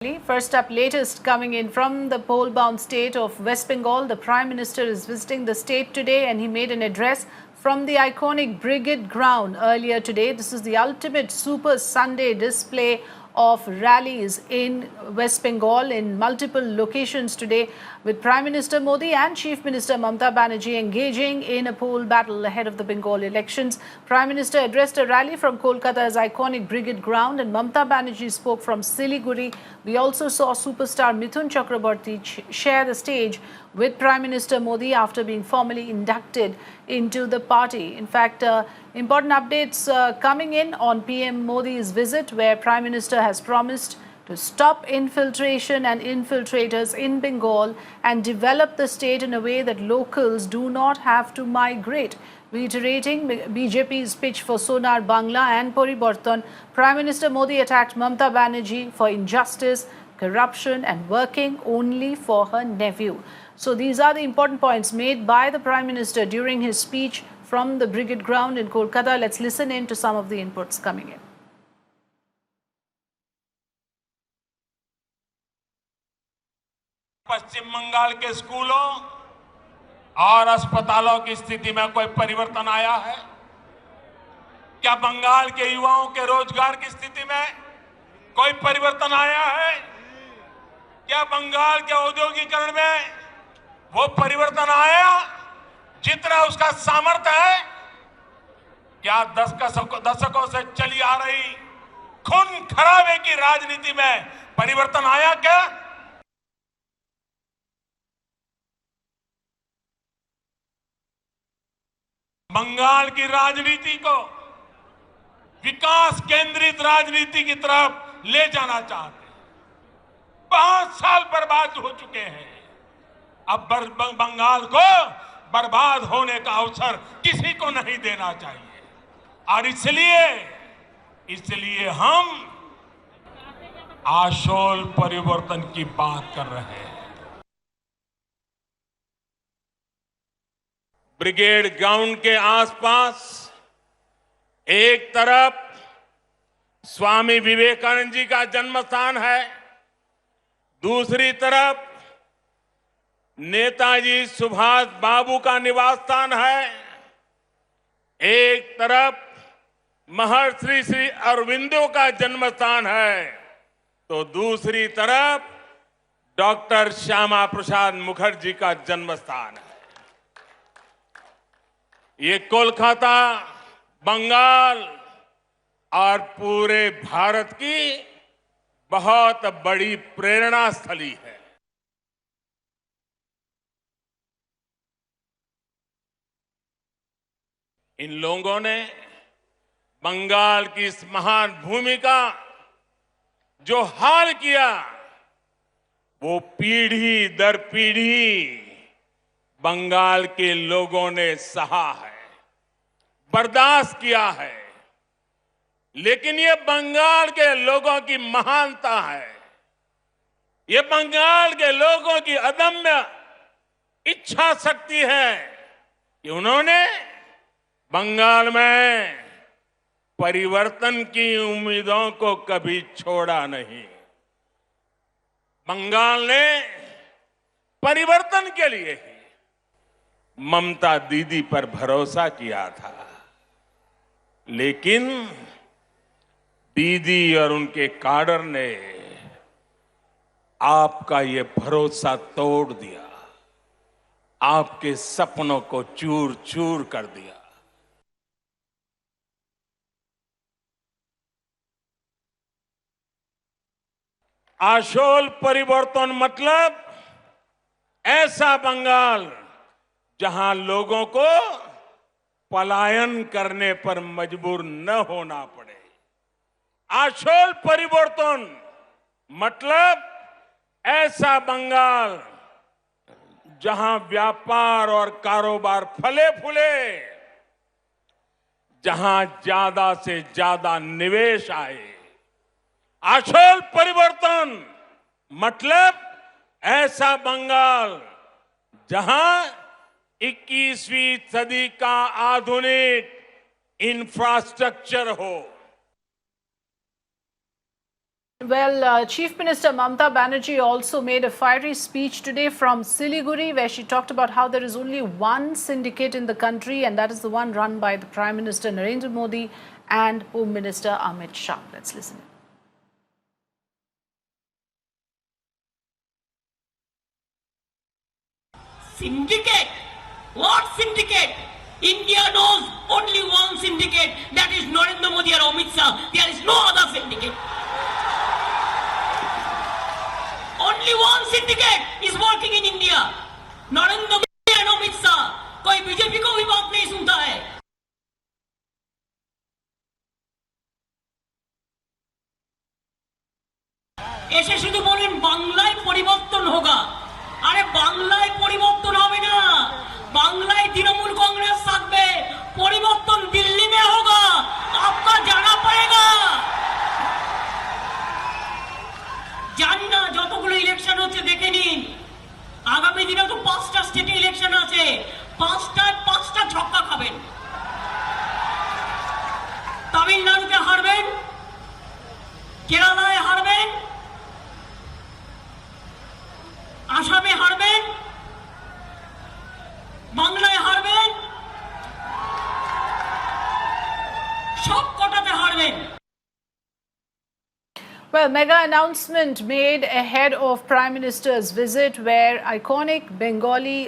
First up, latest coming in from the poll-bound state of West Bengal. The Prime Minister is visiting the state today and he made an address from the iconic Brigade Ground earlier today. This is the ultimate Super Sunday display of rallies in West Bengal in multiple locations today, with Prime Minister Modi and Chief Minister Mamata Banerjee engaging in a poll battle ahead of the Bengal elections. Prime Minister addressed a rally from Kolkata's iconic Brigade Ground and Mamata Banerjee spoke from Siliguri. We also saw superstar Mithun Chakraborty share the stage with Prime Minister Modi after being formally inducted into the party. In fact, important updates coming in on PM Modi's visit, where Prime Minister has promised to stop infiltration and infiltrators in Bengal and develop the state in a way that locals do not have to migrate. Reiterating BJP's pitch for Sonar Bangla and Paribartan, Prime Minister Modi attacked Mamata Banerjee for injustice, corruption and working only for her nephew. So these are the important points made by the Prime Minister during his speech from the Brigade Ground in Kolkata. Let's listen in to some of the inputs coming in. पश्चिम बंगाल के स्कूलों और अस्पतालों की स्थिति में कोई परिवर्तन आया है? क्या बंगाल के युवाओं के रोजगार की स्थिति में कोई परिवर्तन आया है? क्या बंगाल के औद्योगिकरण में वो परिवर्तन आया जितना उसका सामर्थ्य है? क्या दशकों से चली आ रही खून खराबे की राजनीति में परिवर्तन आया क्या? बंगाल की राजनीति को विकास केंद्रित राजनीति की तरफ ले जाना चाहते हैं। 5 साल बर्बाद हो चुके हैं। अब बंगाल को बर्बाद होने का अवसर किसी को नहीं देना चाहिए और इसलिए हम आशोल परिवर्तन की बात कर रहे हैं। ब्रिगेड ग्राउंड के आसपास एक तरफ स्वामी विवेकानंद जी का जन्म स्थान है, दूसरी तरफ नेताजी सुभाष बाबू का निवास स्थान है, एक तरफ महर्षि श्री अरविंदो का जन्म स्थान है, तो दूसरी तरफ डॉक्टर श्यामा प्रसाद मुखर्जी का जन्म स्थान है। ये कोलकाता, बंगाल और पूरे भारत की बहुत बड़ी प्रेरणा स्थली है। इन लोगों ने बंगाल की इस महान भूमि का जो हाल किया, वो पीढ़ी दर पीढ़ी बंगाल के लोगों ने सहा है, बर्दाश्त किया है। लेकिन ये बंगाल के लोगों की महानता है, ये बंगाल के लोगों की अदम्य इच्छा शक्ति है कि उन्होंने बंगाल में परिवर्तन की उम्मीदों को कभी छोड़ा नहीं। बंगाल ने परिवर्तन के लिए ही ममता दीदी पर भरोसा किया था, लेकिन दीदी और उनके काडर ने आपका ये भरोसा तोड़ दिया, आपके सपनों को चूर चूर कर दिया। आशोल परिवर्तन मतलब ऐसा बंगाल जहां लोगों को पलायन करने पर मजबूर न होना पड़े। आशोल परिवर्तन मतलब ऐसा बंगाल जहां व्यापार और कारोबार फले फूले, जहां ज्यादा से ज्यादा निवेश आए। आशोल परिवर्तन मतलब ऐसा बंगाल जहां 21वीं सदी का आधुनिक इंफ्रास्ट्रक्चर हो, Well, Chief Minister Mamata Banerjee also made a fiery speech today from Siliguri, where she talked about how there is only one syndicate in the country, and that is the one run by the Prime Minister Narendra Modi and Home Minister Amit Shah. Let's listen. Syndicate? What syndicate? India knows only one syndicate, that is Narendra Modi and Amit Shah. There is no other syndicate. Only one syndicate is working in India. Narendra Modi and Amit Shah. कोई BJP को भी बात नहीं सुनता है. এসে শুধু বলেন বাংলায় পরিবর্তন হোগা. আরে বাংলায় পরিবর্তন হবে না, বাংলায় তৃণমূল কংগ্রেস থাকবে, পরিবর্তন দিল্লি মে হোগা, আপকা জানা পড়েগা. জানি না যতগুলো ইলেকশন হচ্ছে দেখে নিন, আগামী দিনে তো 5টা স্টেটে ইলেকশন আছে, 5টা ছক্কা খাবেন. তামিলনাড়ুতে হারবেন, কেরালায় হারবেন, আসামে হারবেন, বাংলায় হারবেন, সব কটাতে হারবেন. Well, mega announcement made ahead of Prime Minister's visit, where iconic Bengali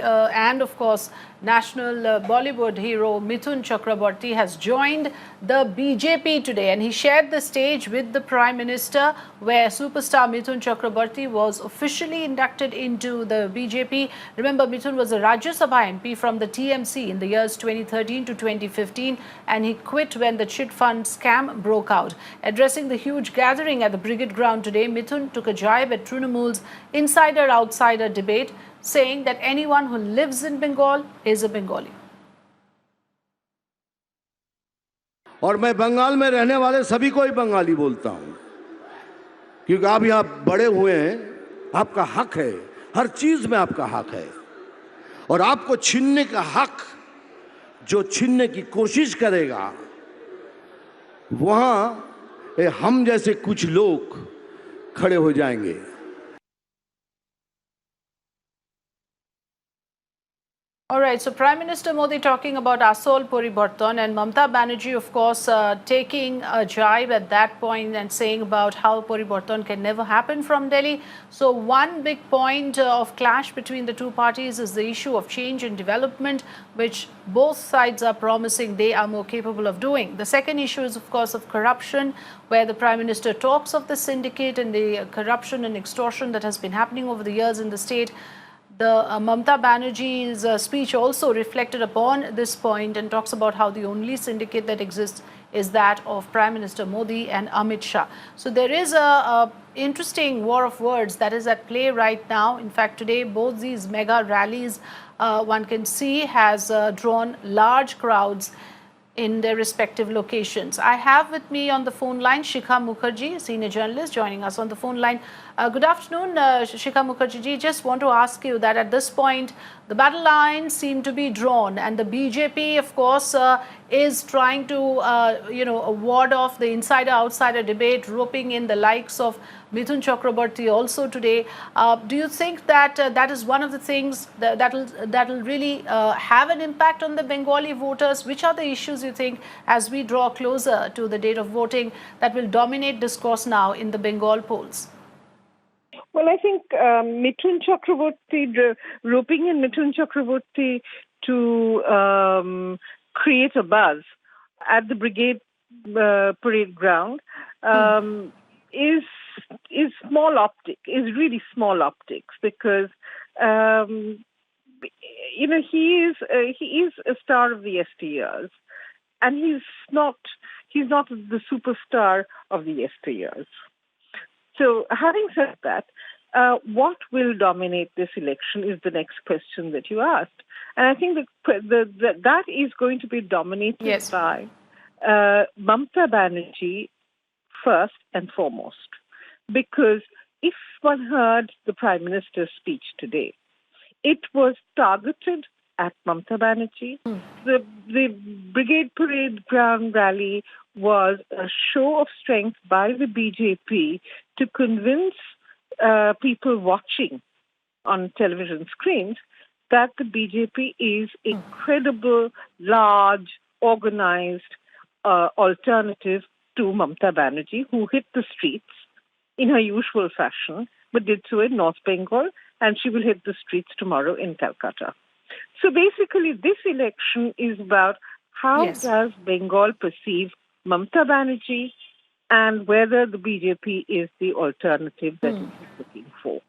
and of course national Bollywood hero Mithun Chakraborty has joined the BJP today, and he shared the stage with the Prime Minister, where superstar Mithun Chakraborty was officially inducted into the BJP. Remember, Mithun was a Rajya Sabha MP from the TMC in the years 2013 to 2015, and he quit when the chit fund scam broke out. Addressing the huge gathering at the Brigade Ground today, Mithun took a jibe at Trinamool's insider-outsider debate, saying that anyone who lives in Bengal is a Bengali. और मैं बंगाल में रहने वाले सभी को ही बंगाली बोलता हूं, क्योंकि आप यहां बड़े हुए हैं, आपका हक है, हर चीज में आपका हक है, और आपको छीनने का हक जो छीनने की कोशिश करेगा, वहां हम जैसे कुछ लोग खड़े हो जाएंगे. All right, so Prime Minister Modi talking about Asol Poriborton, and Mamata Banerjee, of course, taking a jibe at that point and saying about how Poriborton can never happen from Delhi. So one big point of clash between the two parties is the issue of change and development, which both sides are promising they are more capable of doing. The second issue is, of course, of corruption, where the Prime Minister talks of the syndicate and the corruption and extortion that has been happening over the years in the state. The Mamata Banerjee's speech also reflected upon this point and talks about how the only syndicate that exists is that of Prime Minister Modi and Amit Shah. So there is a interesting war of words that is at play right now. In fact, today both these mega rallies one can see has drawn large crowds in their respective locations. I have with me on the phone line Shikha Mukherjee, senior journalist, joining us on the phone line. Good afternoon, Shikha Mukherjee. Just want to ask you that at this point, the battle lines seem to be drawn, and the BJP, of course, is trying to, ward off the insider-outsider debate, roping in the likes of Mithun Chakraborty also today. Do you think that that is one of the things that will really have an impact on the Bengali voters? Which are the issues you think, as we draw closer to the date of voting, that will dominate discourse now in the Bengal polls? Well, I think Mithun Chakraborty, roping in Mithun Chakraborty to create a buzz at the Brigade Parade Ground is small optics, is really small optics, because he is a star of the yesteryears, and he's not the superstar of the yesteryears. So, having said that, what will dominate this election is the next question that you asked, and I think that is going to be dominated by Mamata Banerjee first and foremost, because if one heard the Prime Minister's speech today, it was targeted at Mamata Banerjee. The Brigade Parade Ground rally was a show of strength by the BJP to convince people watching on television screens that the BJP is a credible, large, organized alternative to Mamata Banerjee, who hit the streets in her usual fashion, but did so in North Bengal, and she will hit the streets tomorrow in Calcutta. So basically, this election is about how does Bengal perceive Mamata Banerjee and whether the BJP is the alternative that it is looking for.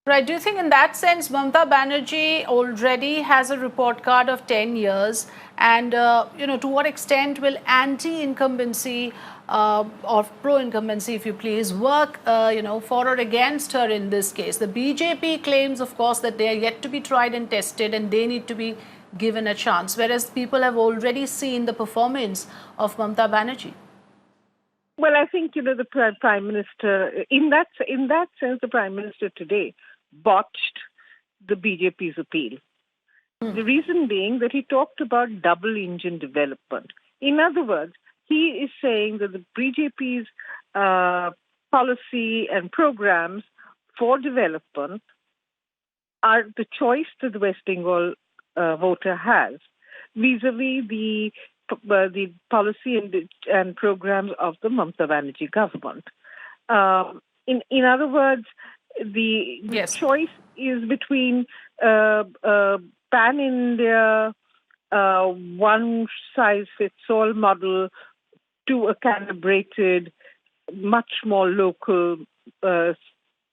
Right. Do you think in that sense, Mamata Banerjee already has a report card of 10 years? And, to what extent will anti-incumbency or pro-incumbency, if you please, work, for or against her in this case? The BJP claims, of course, that they are yet to be tried and tested and they need to be given a chance, whereas people have already seen the performance of Mamata Banerjee. Well, I think, the Prime Minister, in that sense, the Prime Minister today botched the BJP's appeal. The reason being that he talked about double engine development. In other words, he is saying that the BJP's policy and programs for development are the choice that the West Bengal voter has vis-a-vis the policy and programs of the Mamata Banerjee government. In other words, the choice is between pan-India, one-size-fits-all model to a calibrated, much more local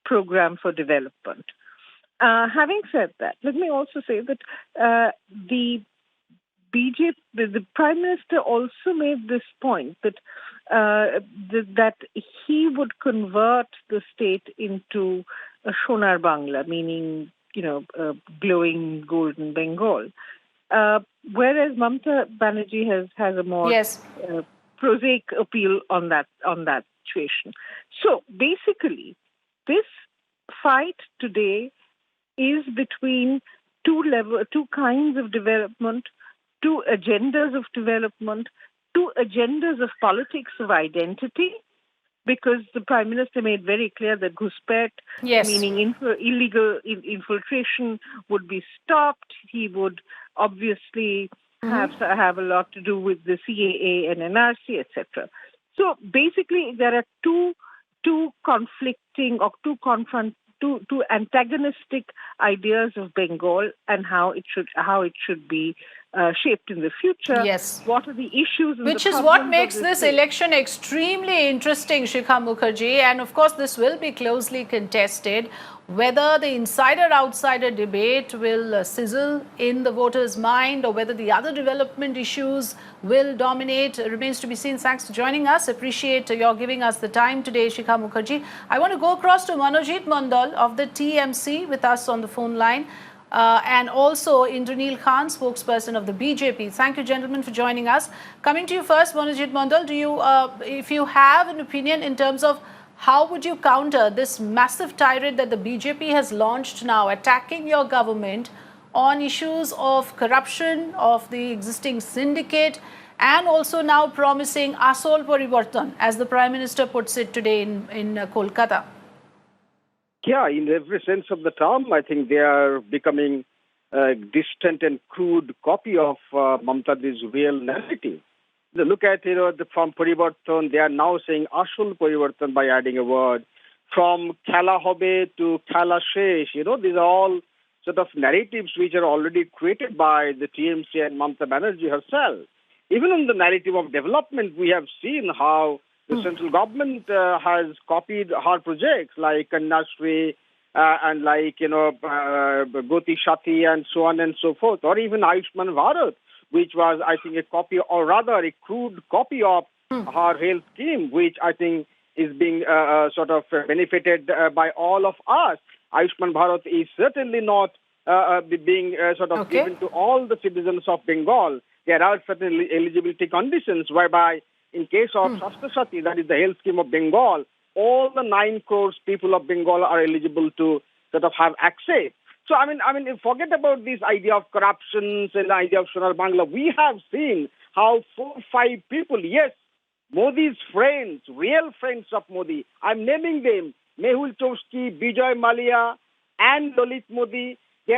program for development. Having said that, let me also say that the Prime Minister also made this point that that he would convert the state into a Sonar Bangla, meaning glowing golden Bengal, whereas Mamata Banerjee has a more prosaic appeal on that situation. So basically, this fight today is between two kinds of development, two agendas of development, two agendas of politics of identity, because the Prime Minister made very clear that Ghuspaich, meaning illegal infiltration, would be stopped. He would obviously have a lot to do with the CAA and NRC, etc. So basically, there are two conflicting or two antagonistic ideas of Bengal and how it should be shaped in the future. Yes. What are the issues? Which is what makes this election extremely interesting, Shikha Mukherjee. And of course, this will be closely contested. Whether the insider-outsider debate will sizzle in the voters' mind or whether the other development issues will dominate remains to be seen. Thanks for joining us. Appreciate your giving us the time today, Shikha Mukherjee. I want to go across to Manojit Mandal of the TMC with us on the phone line. And also Indranil Khan, spokesperson of the BJP. Thank you, gentlemen, for joining us. Coming to you first, Manojit Mandal, if you have an opinion in terms of how would you counter this massive tirade that the BJP has launched now, attacking your government on issues of corruption, of the existing syndicate, and also now promising Asol Parivartan, as the Prime Minister puts it today in Kolkata? Yeah, in every sense of the term, I think they are becoming a distant and crude copy of Mamata's real narrative. Look at, from Parivartan, they are now saying Ashul Parivartan by adding a word. From Khala Hobe to Khala Shesh, these are all sort of narratives which are already created by the TMC and Mamata Banerjee herself. Even in the narrative of development, we have seen how the central government has copied her projects like Kanyashri and like, Goti Shati and so on and so forth, or even Ayushman Bharat, which was, I think, a copy, or rather a crude copy of her health scheme, which I think is being sort of benefited by all of us. Ayushman Bharat is certainly not being given to all the citizens of Bengal. There are certain eligibility conditions whereby in case of Swasthya Sati, that is the health scheme of Bengal, all the 9 crores people of Bengal are eligible to sort of have access. So, forget about this idea of corruptions and the idea of Sonar Bangla. We have seen how 4-5 people, yes, Modi's friends, real friends of Modi, I'm naming them, Mehul Choksky, Bijoy Malia, and Lalit Modi, they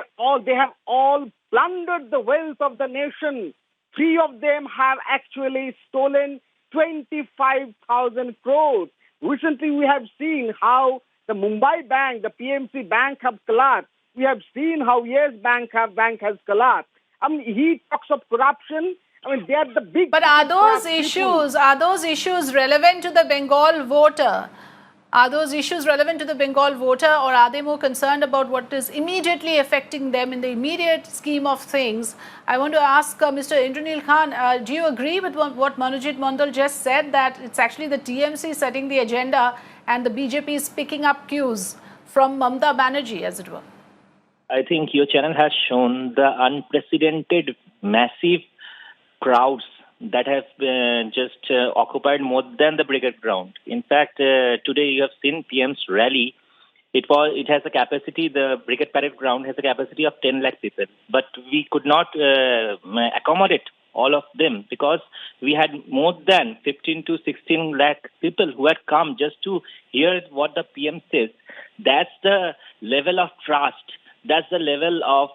have all plundered the wealth of the nation. 3 of them have actually stolen 25,000 crores. Recently, we have seen how the Mumbai Bank, the PMC Bank have collapsed. We have seen how Yes Bank has collapsed. He talks of corruption. They are the big. But are those issues relevant to the Bengal voter? Are those issues relevant to the Bengal voter, or are they more concerned about what is immediately affecting them in the immediate scheme of things? I want to ask Mr. Indranil Khan, do you agree with what Manojit Mandal just said, that it's actually the TMC setting the agenda and the BJP is picking up cues from Mamata Banerjee, as it were? I think your channel has shown the unprecedented, massive crowds that have just occupied more than the Brigade Ground. In fact, today you have seen PM's rally. It has a capacity, the Brigade Parade Ground has a capacity of 10 lakh people. But we could not accommodate all of them because we had more than 15 to 16 lakh people who had come just to hear what the PM says. That's the level of trust. That's the level of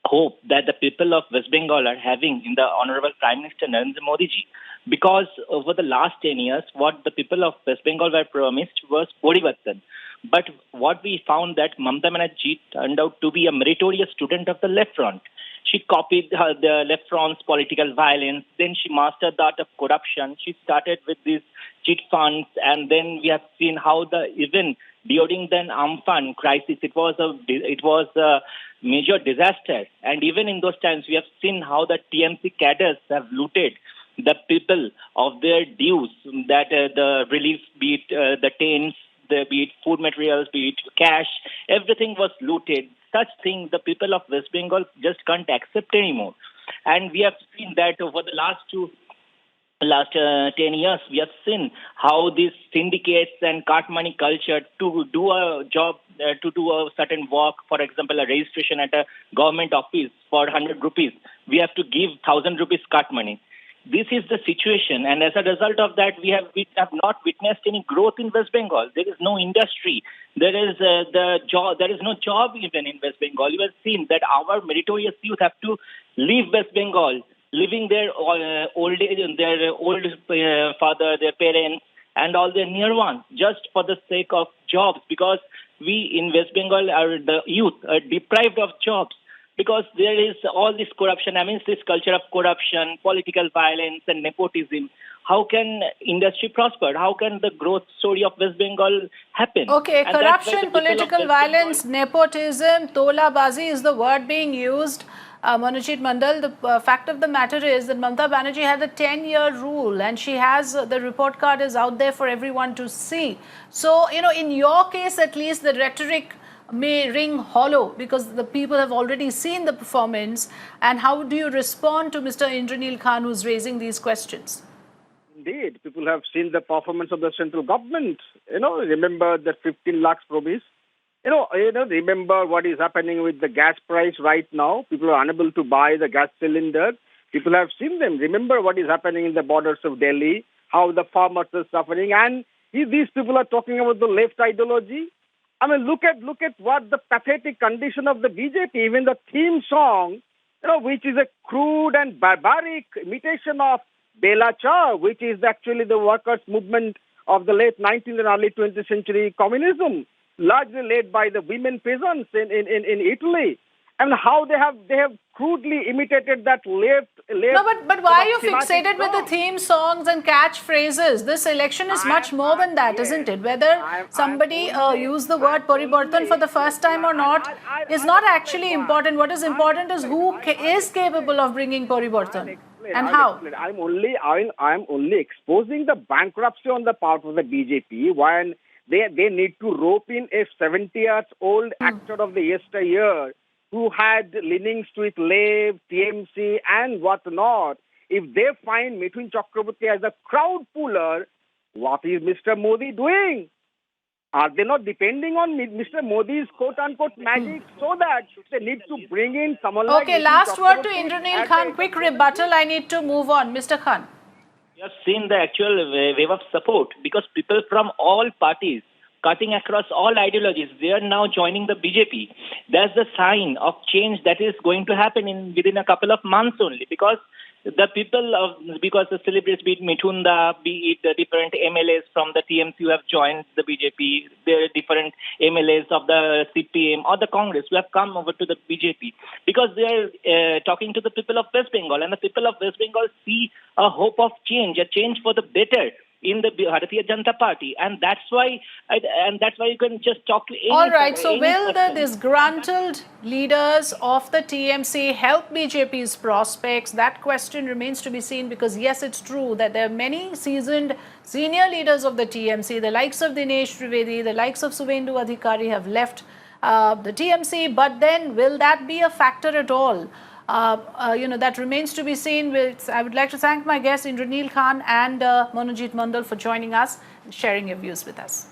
hope that the people of West Bengal are having in the Honorable Prime Minister Narendra Modi ji. Because over the last 10 years, what the people of West Bengal were promised was Porivartan. But what we found that Mamata Banerjee turned out to be a meritorious student of the left front. She copied the left front's political violence. Then she mastered the art of corruption. She started with these cheat funds. And then we have seen how even during the Amphan crisis, it was a major disaster. And even in those times, we have seen how the TMC cadres have looted the people of their dues, that the relief, be it the tents, be it food materials, be it cash, everything was looted. Such thing the people of West Bengal just can't accept anymore. And we have seen that over the last 10 years, we have seen how these syndicates and cart money culture to do a job, to do a certain work, for example, a registration at a government office for 100 rupees, we have to give 1,000 rupees cart money. This is the situation, and as a result of that, we have not witnessed any growth in West Bengal. There is no industry. There is no job even in West Bengal. You have seen that our meritorious youth have to leave West Bengal, leaving their old age, their old father, their parents, and all their near ones, just for the sake of jobs. Because we in West Bengal the youth are deprived of jobs. Because there is all this corruption, this culture of corruption, political violence and nepotism. How can industry prosper? How can the growth story of West Bengal happen? Okay, And corruption, political violence, nepotism, tola-bazi is the word being used. Manojit Mandal, the fact of the matter is that Mamata Banerjee had a 10-year rule and she has, the report card is out there for everyone to see. So, in your case at least, the rhetoric may ring hollow because the people have already seen the performance. And how do you respond to Mr. Indranil Khan, who's raising these questions? Indeed, people have seen the performance of the central government. Remember the 15 lakhs promise. Remember what is happening with the gas price right now. People are unable to buy the gas cylinder. People have seen them. Remember what is happening in the borders of Delhi, how the farmers are suffering. And these people are talking about the left ideology. Look at what the pathetic condition of the BJP. Even the theme song, which is a crude and barbaric imitation of Bela Cha, which is actually the workers' movement of the late 19th and early 20th century communism, largely led by the women peasants in Italy. And how they have crudely imitated that left. No, but why are you fixated with the theme songs and catchphrases? This election is much more than that, isn't it? Whether somebody used the word Porivartan for the first time or not is not actually important. What is important is who is capable of bringing Porivartan and how. I'm only exposing the bankruptcy on the part of the BJP when they need to rope in a 70-year-old actor of the yesteryear who had leanings to it, left, TMC and whatnot. If they find Mithun Chakraborty as a crowd puller, what is Mr. Modi doing? Are they not depending on Mr. Modi's quote-unquote magic so that they need to bring in someone like... Okay, last word to Indranil Khan. Quick rebuttal. I need to move on. Mr. Khan. We have seen the actual wave of support because people from all parties, cutting across all ideologies, they are now joining the BJP. That's the sign of change that is going to happen within a couple of months only, because the celebrities, be it Mithunda, be it the different MLAs from the TMC who have joined the BJP, the different MLAs of the CPM or the Congress who have come over to the BJP, because they are talking to the people of West Bengal, and the people of West Bengal see a hope of change, a change for the better in the Bharatiya Janata Party, and that's why you can just talk to any. All right. So will the disgruntled leaders of the TMC help BJP's prospects? That question remains to be seen, because yes, it's true that there are many seasoned senior leaders of the TMC, the likes of Dinesh Trivedi, the likes of Suvendu Adhikari have left the TMC. But then, will that be a factor at all? That remains to be seen. I would like to thank my guests Indranil Khan and Manojit Mandal for joining us and sharing your views with us.